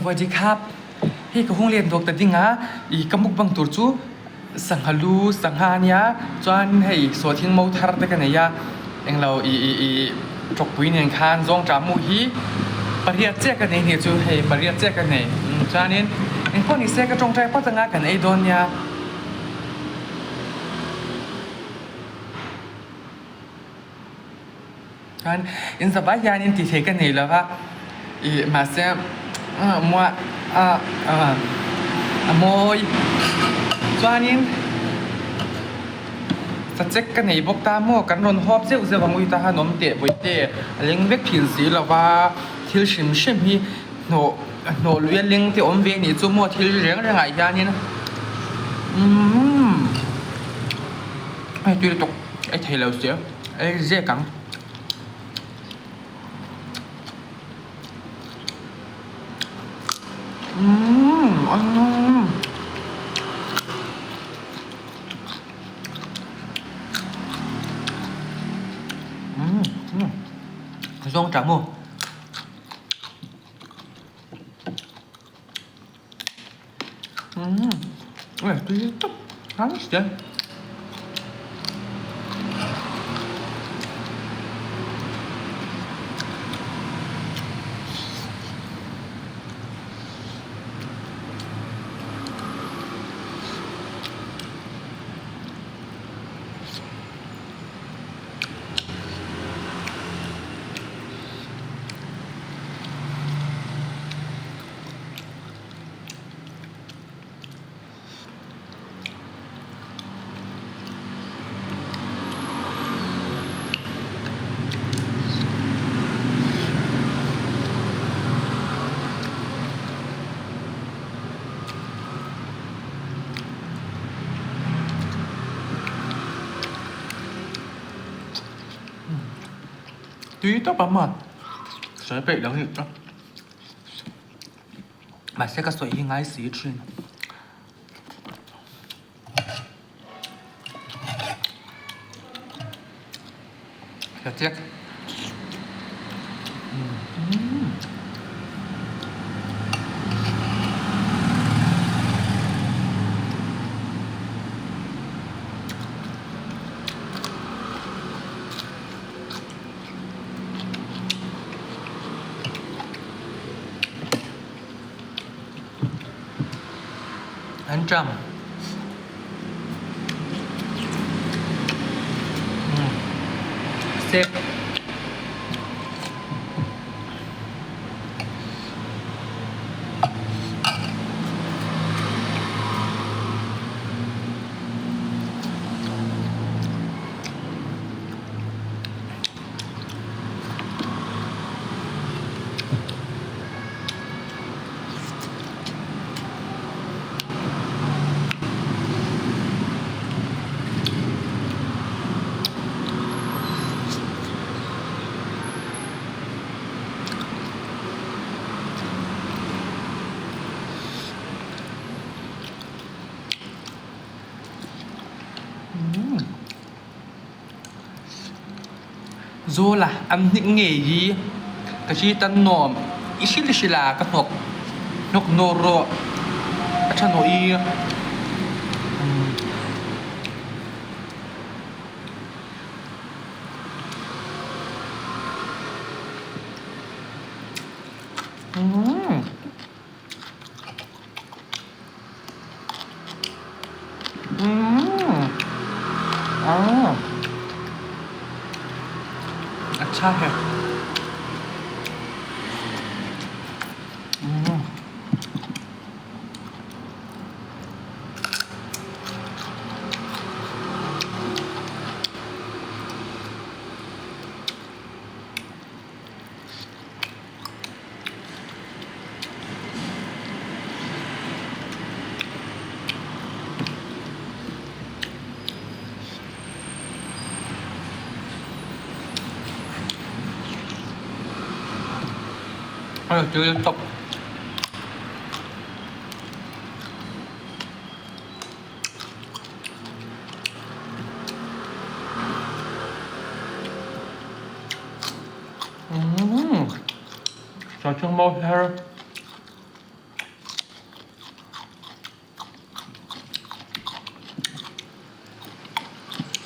วัสดีครับพี่ก็คงเรียนดอกแต่ดิงะอีกมุกบังตัวจูสังหารูสังหารยาจวนให้สวดทิ้งมูทาร์ตกันเนี่ยเองเราจกปุยเนี่ยคานจงจามูฮีปริยัติเจกันเนี่ยจูให้ปริยัติเจกันเนี่ยจานนี้เองพวกนี้เสกก็จงใจพัฒนากันไอ้ดอนเนี่ยกันอินสบายยานินติเทกันเนี่ยแล้วว่ามาเสียมัวโมยจวนนี้สัจจกันเนี่ยบอกตามมัวกันรอนหอบเจ้าเจ้าบางวิตาหนมเตะบุยเตะเลี้ยงเว็กผินสีแล้วว่าที่ชิมชิมฮีโนเลี้ยงเลี้ยงที่อมเวียนี่จู่มัวที่เลี้ยงเรื่องอะไรนี่นะไอ้ตัวตกไอ้เทเลเสียไอ้เจ๊กังRong trả mua Ôi, tôi tốt Hán chứ Tuy tốt lắm mà Sẽ bị đắng nhịp đó Mà sẽ có sợi hình ái xí trên Thật chết Anh Trâm Xếp Dù là ăn những nghề gì Cái gì tân nộm Ý xí là các nọc nô rộ Các chân nô y अच्छा है Chưa liên tục Cho chân môi hair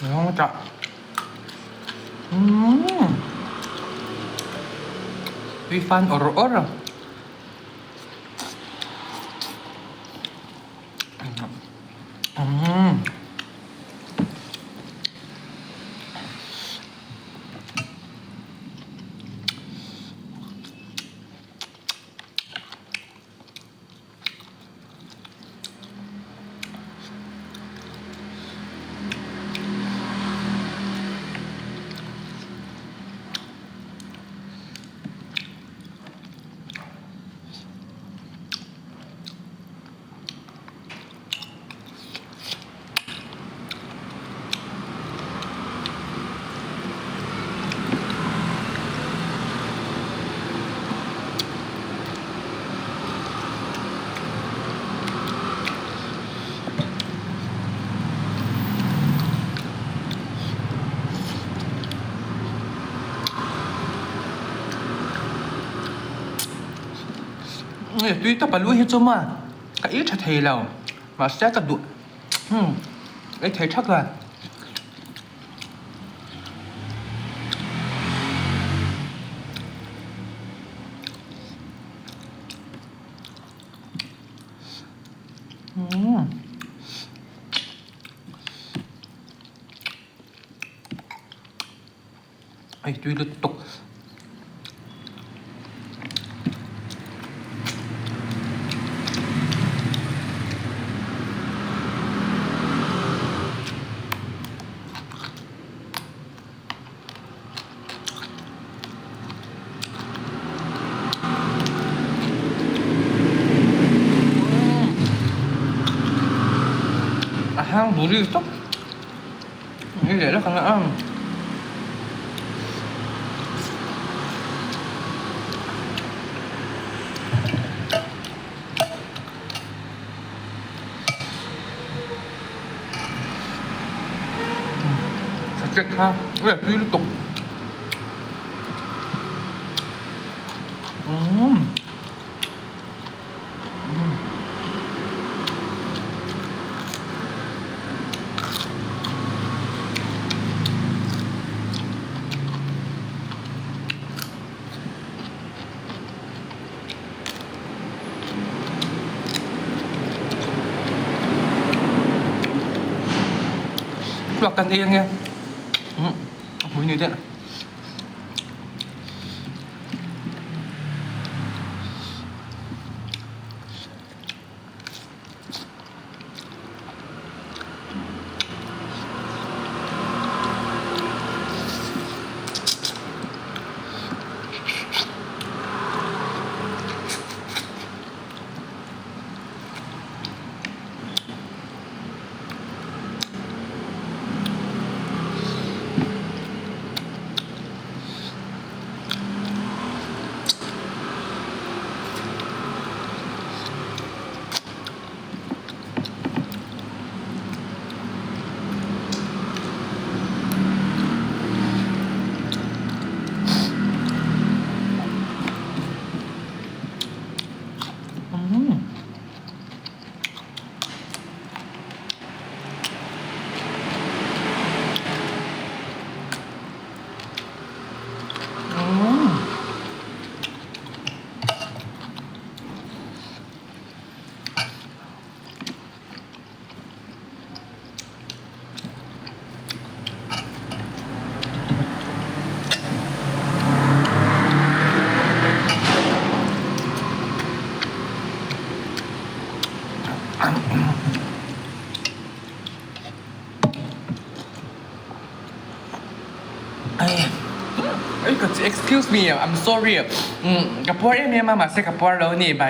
แล้วมันจะวิฟันอร่อยtuy tập bà lui hết cho mà cái ít thật thề nào mà sẽ cả đuổi cái thấy chắc là ấy tuy là tục hang đủ đi tốt như vậy đó khả năng chết ha cái này liên tục lọcกันเองไงอุ้ยนี่เนี่ยexcuse me I'm sorry กับพ่อเอ็มเนี่ยมาใส่กับพ่อแล้วนี่ใบ